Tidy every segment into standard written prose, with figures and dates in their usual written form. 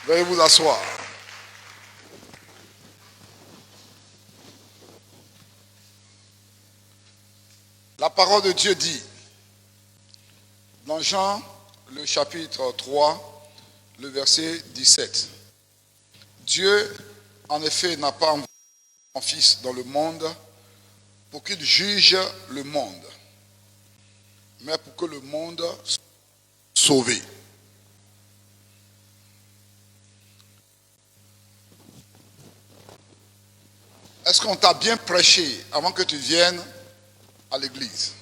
Veuillez vous asseoir. La parole de Dieu dit, dans Jean, le chapitre 3, le verset 17. Dieu, en effet, n'a pas envoyé son Fils dans le monde pour qu'il juge le monde, mais pour que le monde soit sauvé. Est-ce qu'on t'a bien prêché avant que tu viennes à l'église?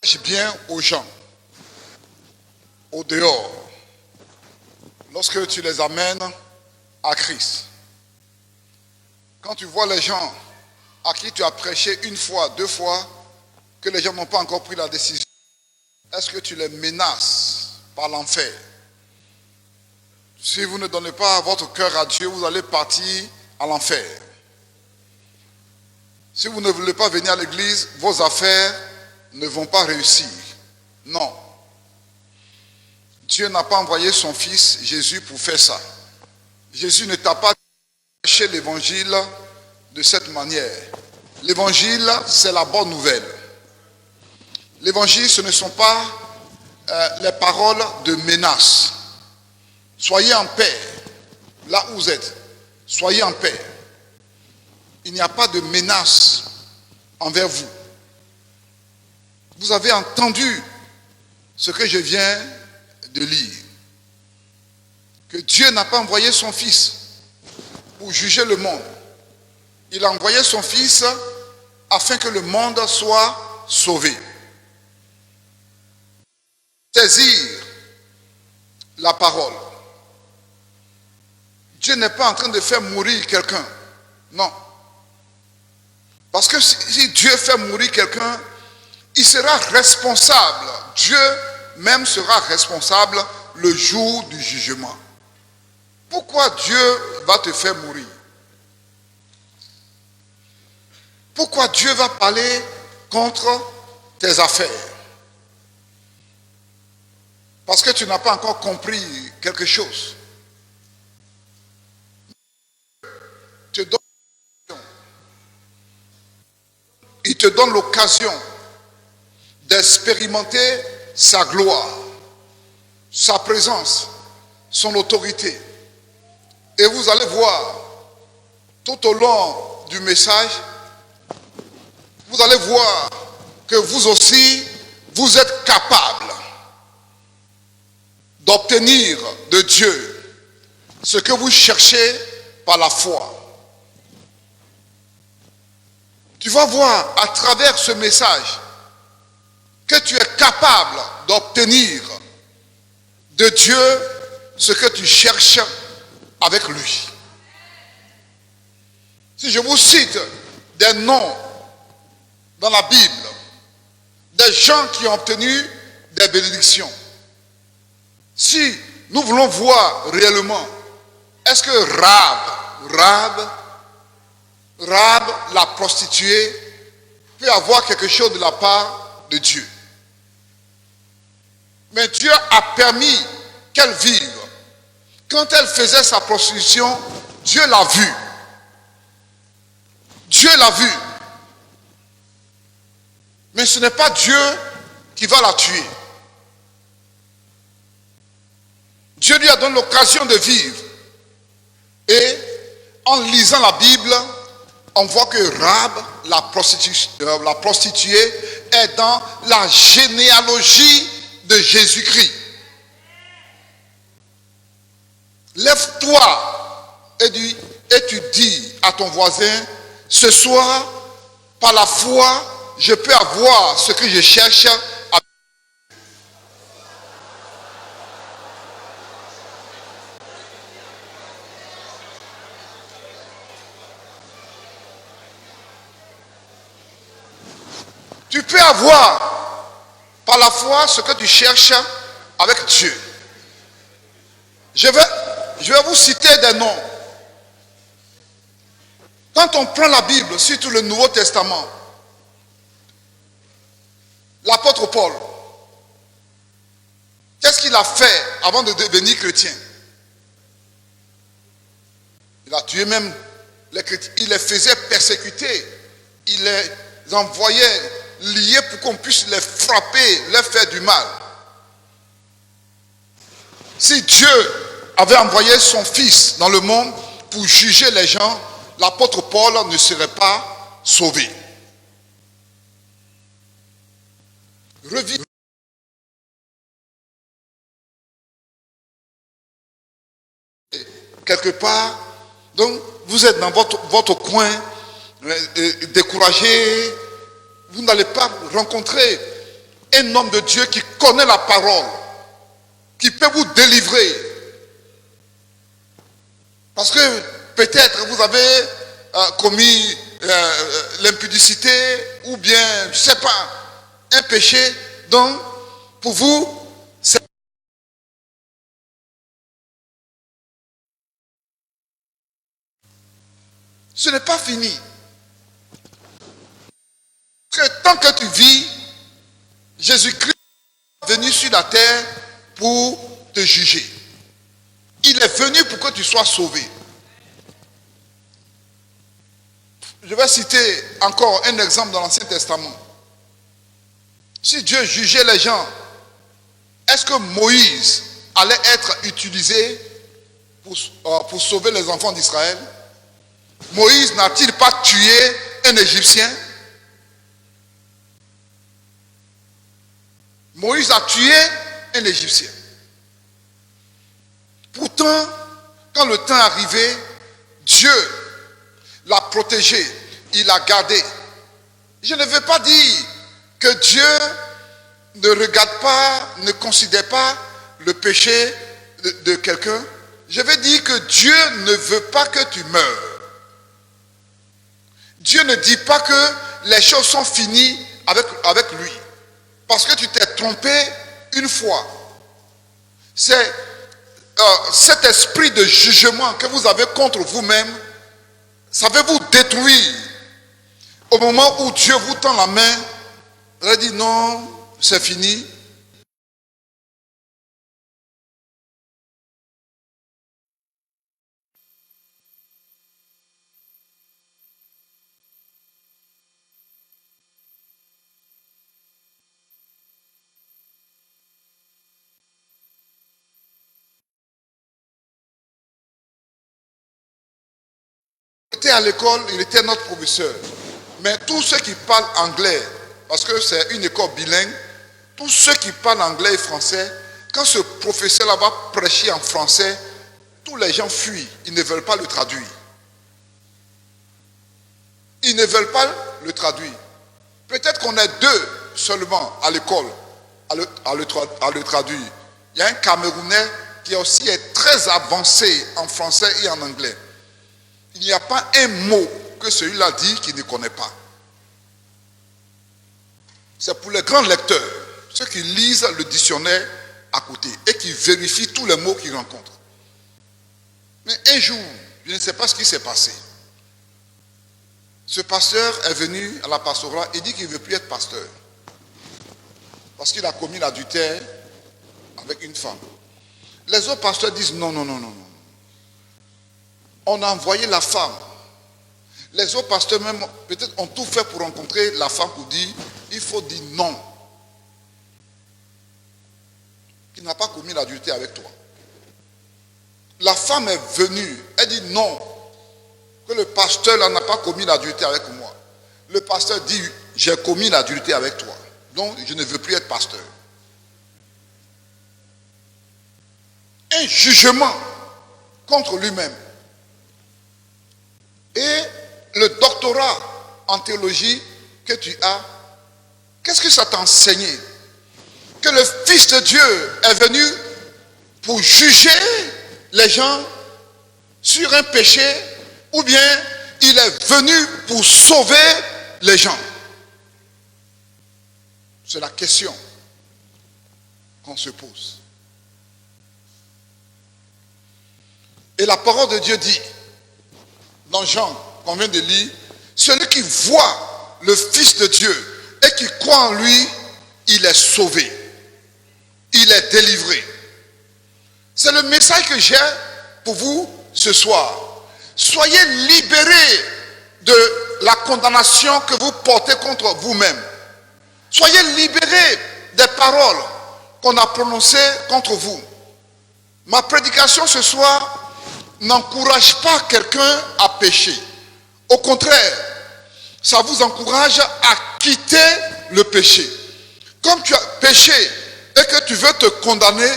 Prêche bien aux gens, au dehors, lorsque tu les amènes à Christ. Quand tu vois les gens à qui tu as prêché une fois, deux fois, que les gens n'ont pas encore pris la décision, est-ce que tu les menaces par l'enfer? Si vous ne donnez pas votre cœur à Dieu, vous allez partir à l'enfer. Si vous ne voulez pas venir à l'église, vos affaires ne vont pas réussir. Non. Dieu n'a pas envoyé son Fils Jésus pour faire ça. Jésus ne t'a pas prêché l'évangile de cette manière. L'évangile, c'est la bonne nouvelle. L'évangile, ce ne sont pas les paroles de menace. Soyez en paix, là où vous êtes. Soyez en paix. Il n'y a pas de menace envers vous. Vous avez entendu ce que je viens de lire. Que Dieu n'a pas envoyé son Fils pour juger le monde. Il a envoyé son Fils afin que le monde soit sauvé. Saisir la parole. Dieu n'est pas en train de faire mourir quelqu'un. Non. Parce que si Dieu fait mourir quelqu'un, il sera responsable. Dieu même sera responsable le jour du jugement. Pourquoi Dieu va te faire mourir? Pourquoi Dieu va parler contre tes affaires? Parce que tu n'as pas encore compris quelque chose. Il te donne l'occasion d'expérimenter sa gloire, sa présence, son autorité. Et vous allez voir, tout au long du message, vous allez voir que vous aussi, vous êtes capable d'obtenir de Dieu ce que vous cherchez par la foi. Tu vas voir à travers ce message que tu es capable d'obtenir de Dieu ce que tu cherches avec lui. Si je vous cite des noms dans la Bible, des gens qui ont obtenu des bénédictions, si nous voulons voir réellement, est-ce que Rahab, la prostituée, peut avoir quelque chose de la part de Dieu? Mais Dieu a permis qu'elle vive. Quand elle faisait sa prostitution, Dieu l'a vue. Dieu l'a vue. Mais ce n'est pas Dieu qui va la tuer. Dieu lui a donné l'occasion de vivre. Et en lisant la Bible, on voit que Rahab, la prostituée, est dans la généalogie de Jésus-Christ. Lève-toi et tu dis à ton voisin, ce soir, par la foi, je peux avoir ce que je cherche. Tu peux avoir par la foi ce que tu cherches avec Dieu. Je vais vous citer des noms. Quand on prend la Bible, surtout le Nouveau Testament, l'apôtre Paul, qu'est-ce qu'il a fait avant de devenir chrétien? Il a tué même les chrétiens. Il les faisait persécuter. Il les envoyait liés pour qu'on puisse les frapper, leur faire du mal. Si Dieu avait envoyé son Fils dans le monde pour juger les gens, l'apôtre Paul ne serait pas sauvé. Quelque part, donc vous êtes dans votre coin, découragé, vous n'allez pas rencontrer un homme de Dieu qui connaît la parole, qui peut vous délivrer. Parce que peut-être vous avez commis l'impudicité ou bien, je ne sais pas, un péché. Donc, pour vous, ce n'est pas fini. Parce que tant que tu vis, Jésus-Christ est venu sur la terre pour te juger. Il est venu pour que tu sois sauvé. Je vais citer encore un exemple dans l'Ancien Testament. Si Dieu jugeait les gens, est-ce que Moïse allait être utilisé pour sauver les enfants d'Israël? Moïse n'a-t-il pas tué un Égyptien? Moïse a tué un Égyptien. Pourtant, quand le temps arrivait, Dieu l'a protégé, il l'a gardé. Je ne veux pas dire que Dieu ne regarde pas, ne considère pas le péché de quelqu'un. Je veux dire que Dieu ne veut pas que tu meurs. Dieu ne dit pas que les choses sont finies avec lui. Parce que tu t'es trompé une fois. C'est cet esprit de jugement que vous avez contre vous-même, ça veut vous détruire. Au moment où Dieu vous tend la main, vous allez dire non, c'est fini. Il était à l'école, il était notre professeur. Mais tous ceux qui parlent anglais, parce que c'est une école bilingue, tous ceux qui parlent anglais et français, quand ce professeur-là va prêcher en français, tous les gens fuient, ils ne veulent pas le traduire. Ils ne veulent pas le traduire. Peut-être qu'on est deux seulement à l'école à le traduire. Il y a un Camerounais qui aussi est très avancé en français et en anglais. Il n'y a pas un mot que celui-là dit qu'il ne connaît pas. C'est pour les grands lecteurs, ceux qui lisent le dictionnaire à côté et qui vérifient tous les mots qu'ils rencontrent. Mais un jour, je ne sais pas ce qui s'est passé. Ce pasteur est venu à la pastorat et dit qu'il ne veut plus être pasteur. Parce qu'il a commis l'adultère avec une femme. Les autres pasteurs disent non, non, non, non, non. On a envoyé la femme. Les autres pasteurs même, peut-être, ont tout fait pour rencontrer la femme pour dire, il faut dire non. Il n'a pas commis l'adultère avec toi. La femme est venue, elle dit non, que le pasteur là n'a pas commis l'adultère avec moi. Le pasteur dit, j'ai commis l'adultère avec toi, donc je ne veux plus être pasteur. Un jugement contre lui-même. Et le doctorat en théologie que tu as, qu'est-ce que ça t'a enseigné? Que le Fils de Dieu est venu pour juger les gens sur un péché, ou bien il est venu pour sauver les gens? C'est la question qu'on se pose. Et la parole de Dieu dit, dans Jean, qu'on vient de lire, celui qui voit le Fils de Dieu et qui croit en lui, il est sauvé. Il est délivré. C'est le message que j'ai pour vous ce soir. Soyez libérés de la condamnation que vous portez contre vous-même. Soyez libérés des paroles qu'on a prononcées contre vous. Ma prédication ce soir n'encourage pas quelqu'un à pécher. Au contraire, ça vous encourage à quitter le péché. Comme tu as péché et que tu veux te condamner,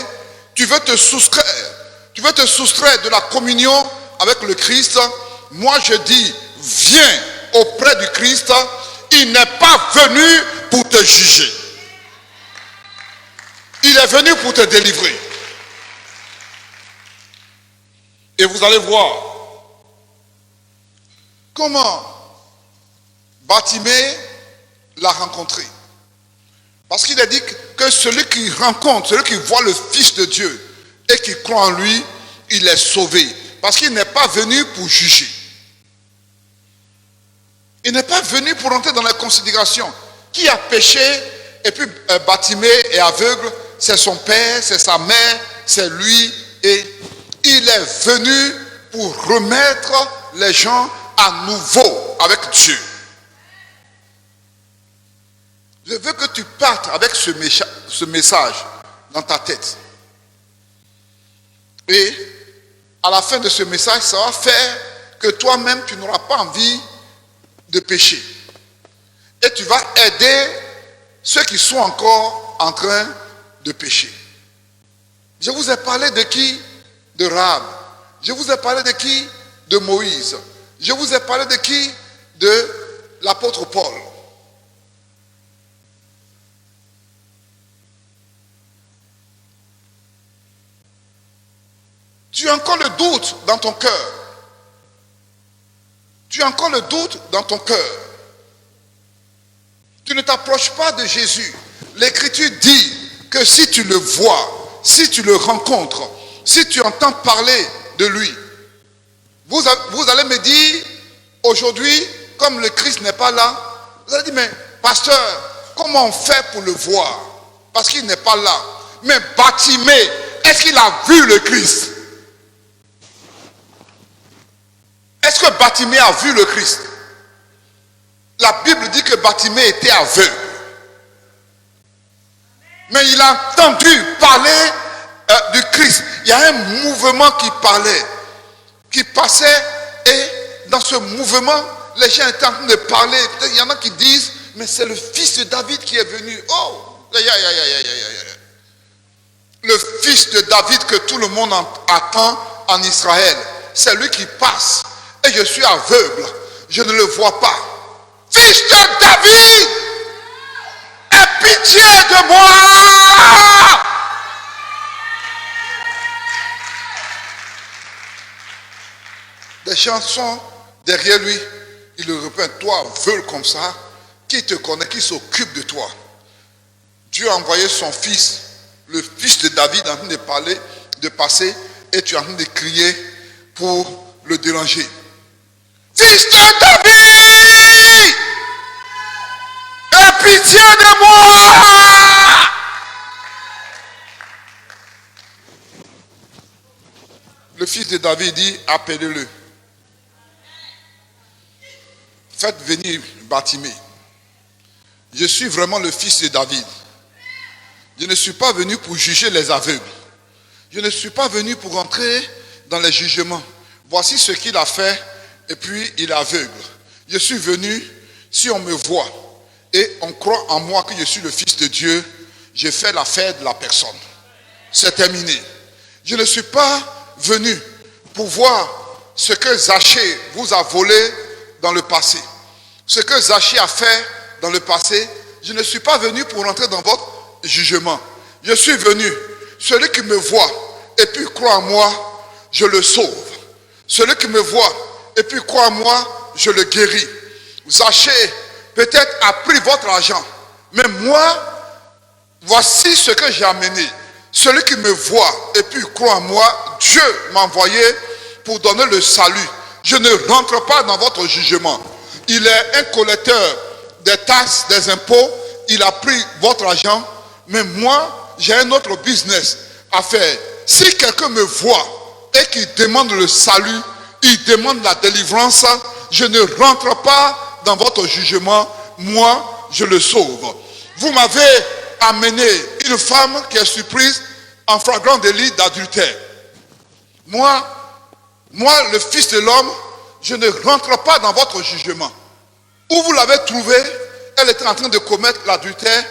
tu veux te soustraire de la communion avec le Christ, moi je dis, viens auprès du Christ, il n'est pas venu pour te juger. Il est venu pour te délivrer. Et vous allez voir comment Bartimée l'a rencontré. Parce qu'il a dit que celui qui rencontre, celui qui voit le Fils de Dieu et qui croit en lui, il est sauvé. Parce qu'il n'est pas venu pour juger. Il n'est pas venu pour entrer dans la considération. Qui a péché et puis Bartimée est aveugle, c'est son père, c'est sa mère, c'est lui. Et il est venu pour remettre les gens à nouveau avec Dieu. Je veux que tu partes avec ce message dans ta tête. Et à la fin de ce message, ça va faire que toi-même, tu n'auras pas envie de pécher. Et tu vas aider ceux qui sont encore en train de pécher. Je vous ai parlé de qui? De Rahab. Je vous ai parlé de qui? De Moïse. Je vous ai parlé de qui? De l'apôtre Paul. Tu as encore le doute dans ton cœur. Tu as encore le doute dans ton cœur. Tu ne t'approches pas de Jésus. L'Écriture dit que si tu le vois, si tu le rencontres, si tu entends parler de lui, vous allez me dire, aujourd'hui, comme le Christ n'est pas là, vous allez dire, mais pasteur, comment on fait pour le voir? Parce qu'il n'est pas là. Mais Bartimée, est-ce qu'il a vu le Christ? Est-ce que Bartimée a vu le Christ? La Bible dit que Bartimée était aveugle. Mais il a entendu parler du Christ. Il y a un mouvement qui parlait, qui passait, et dans ce mouvement, les gens étaient en train de parler. Il y en a qui disent, mais c'est le fils de David qui est venu. Oh, le fils de David que tout le monde attend en Israël. C'est lui qui passe. Et je suis aveugle. Je ne le vois pas. Fils de David, aie pitié de moi. Des gens sont derrière lui. Il le répète, toi aveugle comme ça, qui te connaît, qui s'occupe de toi? Dieu a envoyé son fils, le fils de David, en train de parler, de passer, et tu es en train de crier pour le déranger. Fils de David, aie pitié de moi. Le fils de David dit, appelez-le. Faites venir Bartimée. Je suis vraiment le fils de David. Je ne suis pas venu pour juger les aveugles. Je ne suis pas venu pour entrer dans les jugements. Voici ce qu'il a fait et puis il est aveugle. Je suis venu, si on me voit et on croit en moi que je suis le fils de Dieu, je fais l'affaire de la personne. C'est terminé. Je ne suis pas venu pour voir ce que Zachée vous a volé dans le passé. Ce que Zachée a fait dans le passé, je ne suis pas venu pour entrer dans votre jugement. Je suis venu, celui qui me voit et puis croit en moi, je le sauve. Celui qui me voit et puis croit en moi, je le guéris. Zachée peut-être a pris votre argent, mais moi, voici ce que j'ai amené. Celui qui me voit et puis croit en moi, Dieu m'a envoyé pour donner le salut. Je ne rentre pas dans votre jugement. Il est un collecteur des taxes, des impôts. Il a pris votre argent, mais moi, j'ai un autre business à faire. si quelqu'un me voit et qu'il demande le salut, il demande la délivrance, je ne rentre pas dans votre jugement, moi je le sauve. Vous m'avez amené une femme qui est surprise en flagrant délit d'adultère. Moi, le Fils de l'homme, je ne rentre pas dans votre jugement. Où vous l'avez trouvée, elle était en train de commettre l'adultère.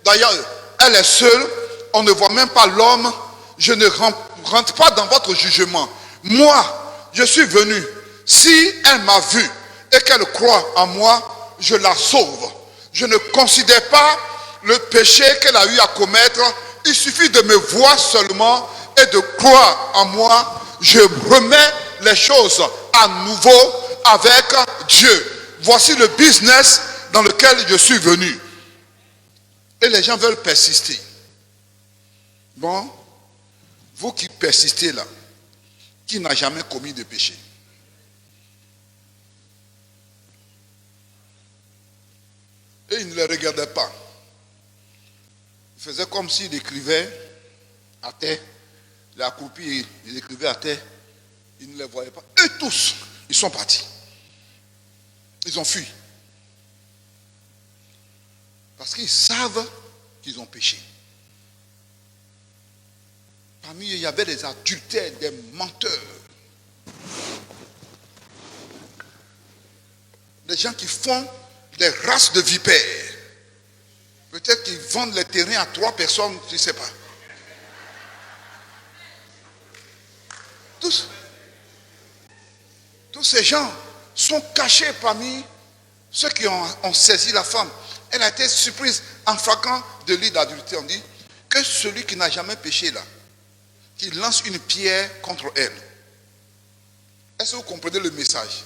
D'ailleurs, elle est seule, on ne voit même pas l'homme. Je ne rentre pas dans votre jugement. Moi, je suis venu. Si elle m'a vu et qu'elle croit en moi, je la sauve. Je ne considère pas le péché qu'elle a eu à commettre. Il suffit de me voir seulement et de croire en moi. Je remets les choses à nouveau avec Dieu. Voici le business dans lequel je suis venu. Et les gens veulent persister. Bon, vous qui persistez là, qui n'a jamais commis de péché? Et il ne les regardait pas. Il faisait comme s'il écrivait à terre. Il a accroupi, il écrivait à terre. Il ne les voyait pas. Et tous, ils sont partis. Ils ont fui. Parce qu'ils savent qu'ils ont péché. Parmi eux, il y avait des adultères, des menteurs. Des gens qui font des races de vipères. Peut-être qu'ils vendent les terrains à 3 personnes, je ne sais pas. Tous ces gens sont cachés parmi ceux qui ont saisi la femme. Elle a été surprise en flagrant délit d'adultère. On dit que celui qui n'a jamais péché là, qui lance une pierre contre elle. Est-ce que vous comprenez le message?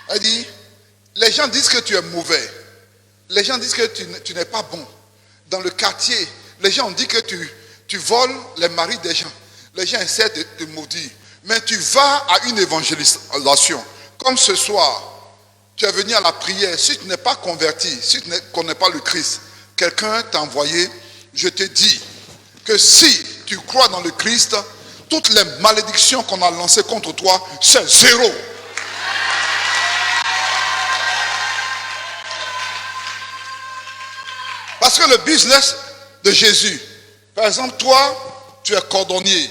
Elle dit, les gens disent que tu es mauvais. Les gens disent que tu n'es pas bon. Dans le quartier, les gens ont dit que tu voles les maris des gens. Les gens essaient de te maudire. Mais tu vas à une évangélisation. Comme ce soir, tu es venu à la prière. Si tu n'es pas converti, si tu ne connais pas le Christ, quelqu'un t'a envoyé, je te dis que si tu crois dans le Christ, toutes les malédictions qu'on a lancées contre toi, c'est zéro. Parce que le business de Jésus, par exemple, toi, tu es cordonnier,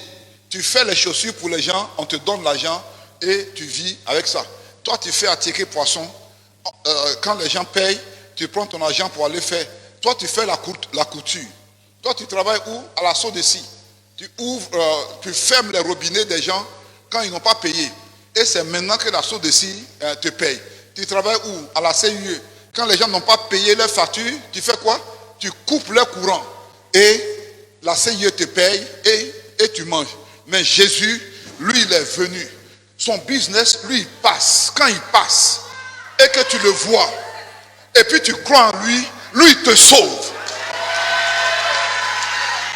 tu fais les chaussures pour les gens, on te donne l'argent et tu vis avec ça. Toi, tu fais attirer poisson. Quand les gens payent, tu prends ton argent pour aller faire. Toi, tu fais la couture. Toi, tu travailles où? À la Sceau de Scie. Tu ouvres, tu fermes les robinets des gens quand ils n'ont pas payé. Et c'est maintenant que la Sceau de Scie te paye. Tu travailles où? À la CIE. Quand les gens n'ont pas payé leurs factures, tu fais quoi? Tu coupes leur courant. Et la CIE te paye et tu manges. Mais Jésus, lui, il est venu. Son business, lui, il passe. Quand il passe, et que tu le vois, et puis tu crois en lui, lui, il te sauve.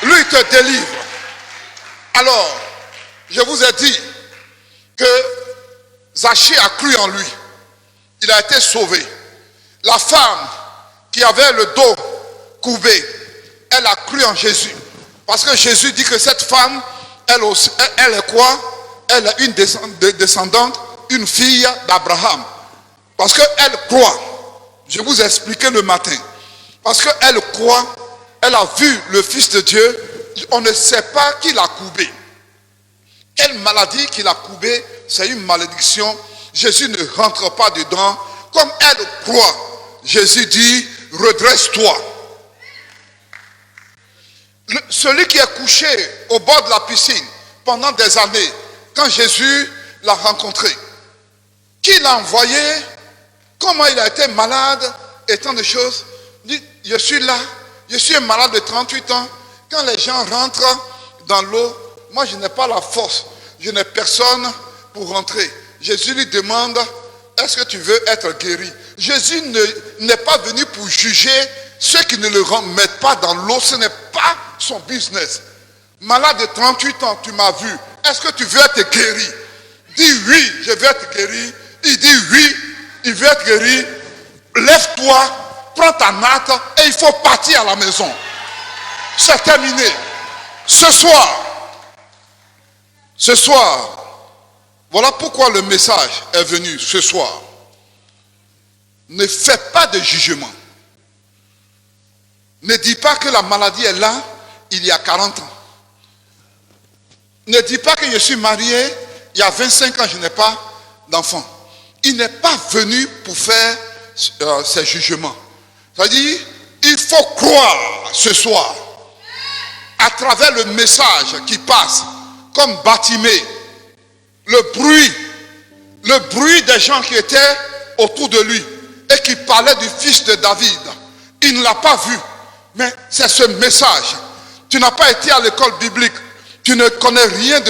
Lui, il te délivre. Alors, je vous ai dit que Zachée a cru en lui. Il a été sauvé. La femme qui avait le dos courbé, elle a cru en Jésus. Parce que Jésus dit que cette femme, elle est quoi? Elle est une descendante, une fille d'Abraham. Parce qu'elle croit. Je vous ai expliqué le matin. Parce qu'elle croit, elle a vu le Fils de Dieu. On ne sait pas qui l'a courbé. Quelle maladie qui l'a courbé, c'est une malédiction. Jésus ne rentre pas dedans. Comme elle croit, Jésus dit, redresse-toi. Celui qui est couché au bord de la piscine pendant des années, quand Jésus l'a rencontré, qui l'a envoyé, comment il a été malade, et tant de choses. Il dit, je suis là, je suis un malade de 38 ans. Quand les gens rentrent dans l'eau, moi je n'ai pas la force, je n'ai personne pour rentrer. Jésus lui demande, est-ce que tu veux être guéri? Jésus n'est pas venu pour juger ceux qui ne le remettent pas dans l'eau, ce n'est pas son business. Malade de 38 ans, tu m'as vu, est-ce que tu veux être guéri? Dis oui, je veux être guéri. Il dit oui, il veut être guéri. Lève-toi, prends ta natte et il faut partir à la maison. C'est terminé. Ce soir, Ce soir, voilà pourquoi le message est venu ce soir. Ne fais pas de jugement. Ne dis pas que la maladie est là il y a 40 ans. Ne dis pas que je suis marié il y a 25 ans, je n'ai pas d'enfant. Il n'est pas venu pour faire ces jugements. C'est-à-dire, il faut croire ce soir, à travers le message qui passe, comme Bartimée, le bruit des gens qui étaient autour de lui et qui parlaient du fils de David. Il ne l'a pas vu, mais c'est ce message. Tu n'as pas été à l'école biblique, tu ne connais rien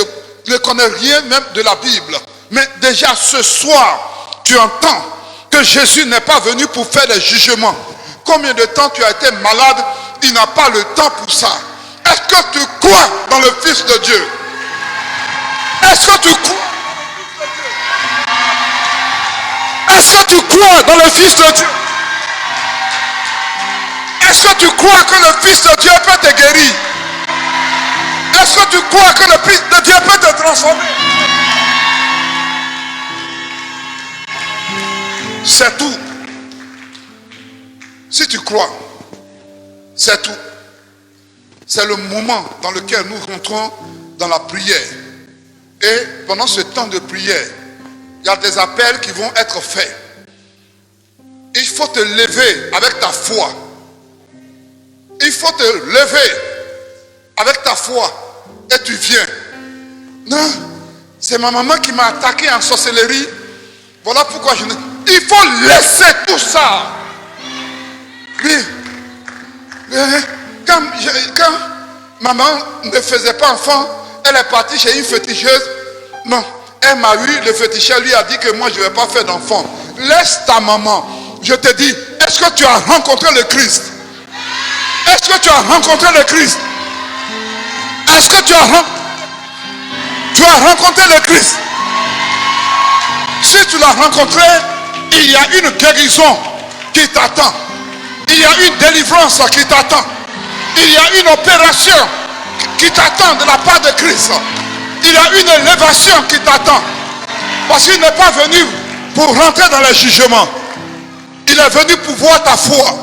même de la Bible. Mais déjà ce soir, tu entends que Jésus n'est pas venu pour faire des jugements. Combien de temps tu as été malade, il n'a pas le temps pour ça. Est-ce que tu crois dans le Fils de Dieu? Est-ce que tu crois? Est-ce que tu crois dans le Fils de Dieu? Est-ce que tu crois que le Fils de Dieu peut te guérir? Est-ce que tu crois que le Fils de Dieu peut te transformer? C'est tout. Si tu crois, c'est tout. C'est le moment dans lequel nous rentrons dans la prière. Et pendant ce temps de prière, il y a des appels qui vont être faits. Il faut te lever avec ta foi. Il faut te lever avec ta foi. Et tu viens. Non, c'est ma maman qui m'a attaqué en sorcellerie. Voilà pourquoi je ne... Il faut laisser tout ça. Oui. Quand maman ne faisait pas enfant, elle est partie chez une féticheuse. Non, elle m'a eu, le féticheur lui a dit que moi je ne vais pas faire d'enfant. Laisse ta maman. Je te dis, est-ce que tu as rencontré le Christ? Est-ce que tu as rencontré le Christ? Est-ce que tu as rencontré le Christ? Si tu l'as rencontré, il y a une guérison qui t'attend. Il y a une délivrance qui t'attend. Il y a une opération qui t'attend de la part de Christ. Il y a une élévation qui t'attend. Parce qu'il n'est pas venu pour rentrer dans les jugements. Il est venu pour voir ta foi.